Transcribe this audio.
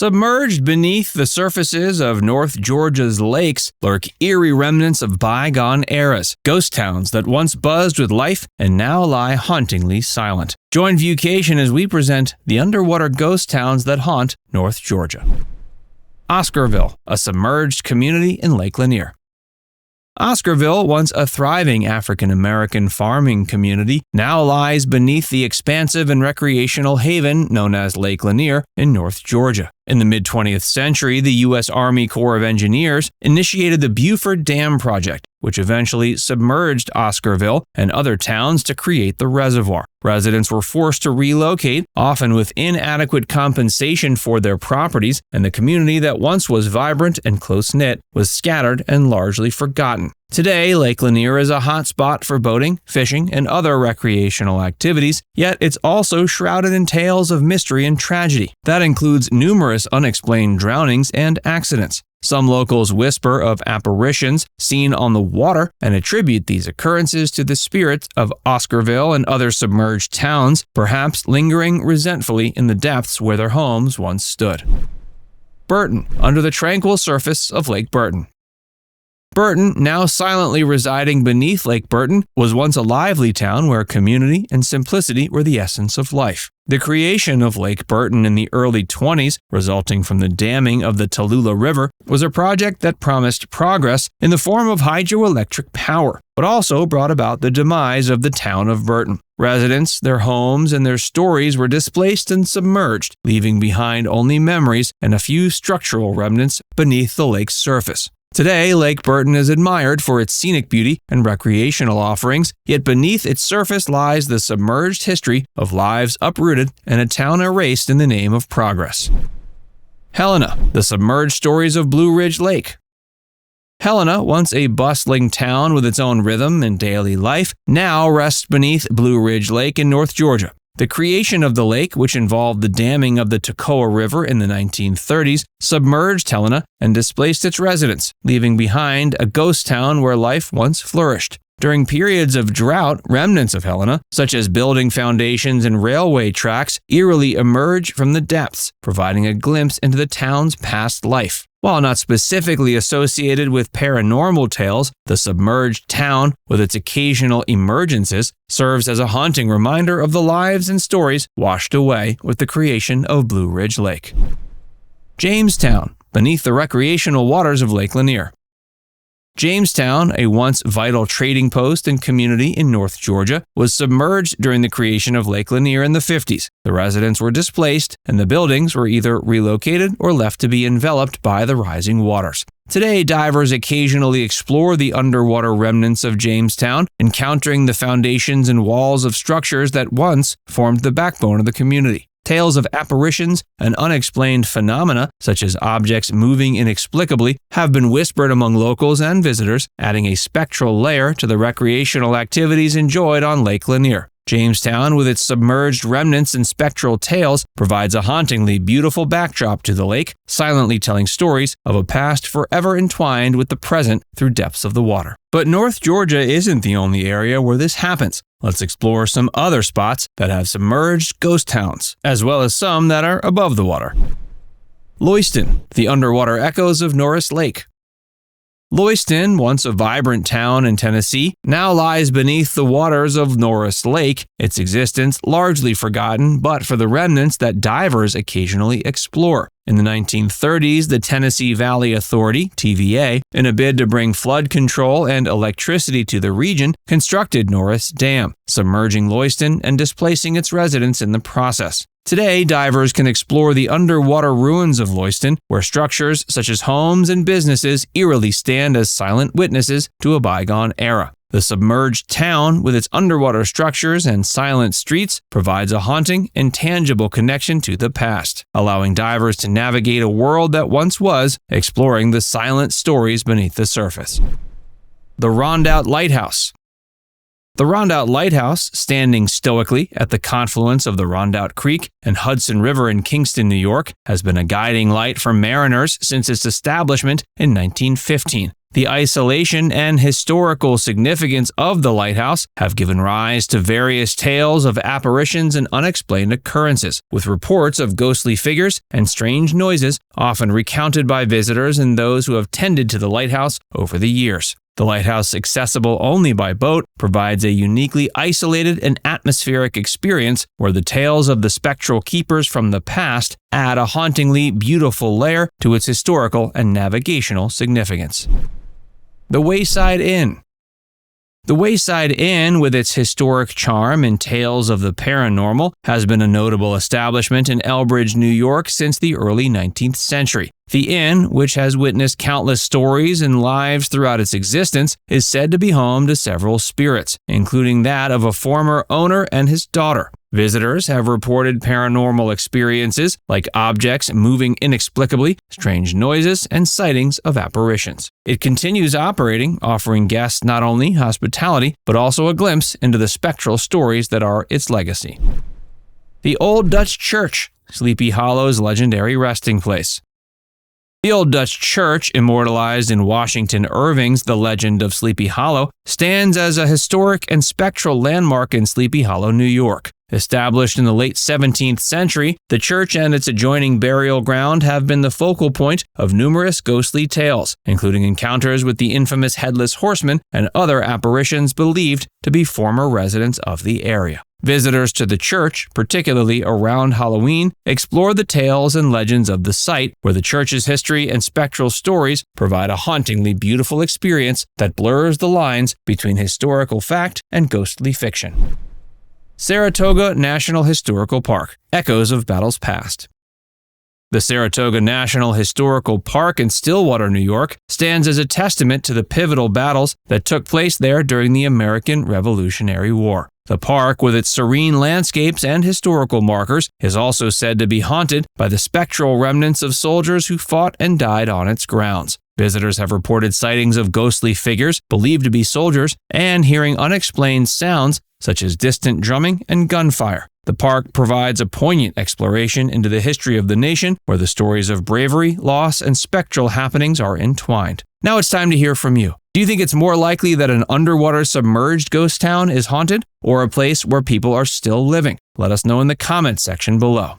Submerged beneath the surfaces of North Georgia's lakes lurk eerie remnants of bygone eras, ghost towns that once buzzed with life and now lie hauntingly silent. Join Viewcation as we present the underwater ghost towns that haunt North Georgia. Oscarville, a submerged community in Lake Lanier. Oscarville, once a thriving African-American farming community, now lies beneath the expansive and recreational haven known as Lake Lanier in North Georgia. In the mid-20th century, the U.S. Army Corps of Engineers initiated the Buford Dam project, which eventually submerged Oscarville and other towns to create the reservoir. Residents were forced to relocate, often with inadequate compensation for their properties, and the community that once was vibrant and close-knit was scattered and largely forgotten. Today, Lake Lanier is a hot spot for boating, fishing, and other recreational activities, yet it's also shrouded in tales of mystery and tragedy. That includes numerous unexplained drownings and accidents. Some locals whisper of apparitions seen on the water and attribute these occurrences to the spirits of Oscarville and other submerged towns, perhaps lingering resentfully in the depths where their homes once stood. Burton, under the tranquil surface of Lake Burton. Burton, now silently residing beneath Lake Burton, was once a lively town where community and simplicity were the essence of life. The creation of Lake Burton in the early 20s, resulting from the damming of the Tallulah River, was a project that promised progress in the form of hydroelectric power, but also brought about the demise of the town of Burton. Residents, their homes, and their stories were displaced and submerged, leaving behind only memories and a few structural remnants beneath the lake's surface. Today, Lake Burton is admired for its scenic beauty and recreational offerings, yet beneath its surface lies the submerged history of lives uprooted and a town erased in the name of progress. Helena, the submerged stories of Blue Ridge Lake. Helena, once a bustling town with its own rhythm and daily life, now rests beneath Blue Ridge Lake in North Georgia. The creation of the lake, which involved the damming of the Toccoa River in the 1930s, submerged Helena and displaced its residents, leaving behind a ghost town where life once flourished. During periods of drought, remnants of Helena, such as building foundations and railway tracks, eerily emerge from the depths, providing a glimpse into the town's past life. While not specifically associated with paranormal tales, the submerged town, with its occasional emergences, serves as a haunting reminder of the lives and stories washed away with the creation of Blue Ridge Lake. Jamestown, beneath the recreational waters of Lake Lanier. Jamestown, a once vital trading post and community in North Georgia, was submerged during the creation of Lake Lanier in the 50s. The residents were displaced, and the buildings were either relocated or left to be enveloped by the rising waters. Today, divers occasionally explore the underwater remnants of Jamestown, encountering the foundations and walls of structures that once formed the backbone of the community. Tales of apparitions and unexplained phenomena, such as objects moving inexplicably, have been whispered among locals and visitors, adding a spectral layer to the recreational activities enjoyed on Lake Lanier. Jamestown, with its submerged remnants and spectral tales, provides a hauntingly beautiful backdrop to the lake, silently telling stories of a past forever entwined with the present through depths of the water. But North Georgia isn't the only area where this happens. Let's explore some other spots that have submerged ghost towns, as well as some that are above the water. Loyston, the underwater echoes of Norris Lake. Loyston, once a vibrant town in Tennessee, now lies beneath the waters of Norris Lake, its existence largely forgotten but for the remnants that divers occasionally explore. In the 1930s, the Tennessee Valley Authority, TVA, in a bid to bring flood control and electricity to the region, constructed Norris Dam, submerging Loyston and displacing its residents in the process. Today, divers can explore the underwater ruins of Loyston, where structures such as homes and businesses eerily stand as silent witnesses to a bygone era. The submerged town, with its underwater structures and silent streets, provides a haunting and tangible connection to the past, allowing divers to navigate a world that once was, exploring the silent stories beneath the surface. The Rondout Lighthouse. The Rondout Lighthouse, standing stoically at the confluence of the Rondout Creek and Hudson River in Kingston, New York, has been a guiding light for mariners since its establishment in 1915. The isolation and historical significance of the lighthouse have given rise to various tales of apparitions and unexplained occurrences, with reports of ghostly figures and strange noises often recounted by visitors and those who have tended to the lighthouse over the years. The lighthouse, accessible only by boat, provides a uniquely isolated and atmospheric experience where the tales of the spectral keepers from the past add a hauntingly beautiful layer to its historical and navigational significance. The Wayside Inn. The Wayside Inn, with its historic charm and tales of the paranormal, has been a notable establishment in Elbridge, New York since the early 19th century. The inn, which has witnessed countless stories and lives throughout its existence, is said to be home to several spirits, including that of a former owner and his daughter. Visitors have reported paranormal experiences like objects moving inexplicably, strange noises, and sightings of apparitions. It continues operating, offering guests not only hospitality, but also a glimpse into the spectral stories that are its legacy. The Old Dutch Church, Sleepy Hollow's legendary resting place. The Old Dutch Church, immortalized in Washington Irving's The Legend of Sleepy Hollow, stands as a historic and spectral landmark in Sleepy Hollow, New York. Established in the late 17th century, the church and its adjoining burial ground have been the focal point of numerous ghostly tales, including encounters with the infamous Headless Horseman and other apparitions believed to be former residents of the area. Visitors to the church, particularly around Halloween, explore the tales and legends of the site, where the church's history and spectral stories provide a hauntingly beautiful experience that blurs the lines between historical fact and ghostly fiction. Saratoga National Historical Park, Echoes of Battles Past. The Saratoga National Historical Park in Stillwater, New York, stands as a testament to the pivotal battles that took place there during the American Revolutionary War. The park, with its serene landscapes and historical markers, is also said to be haunted by the spectral remnants of soldiers who fought and died on its grounds. Visitors have reported sightings of ghostly figures believed to be soldiers and hearing unexplained sounds such as distant drumming and gunfire. The park provides a poignant exploration into the history of the nation, where the stories of bravery, loss, and spectral happenings are entwined. Now it's time to hear from you. Do you think it's more likely that an underwater submerged ghost town is haunted, or a place where people are still living? Let us know in the comments section below.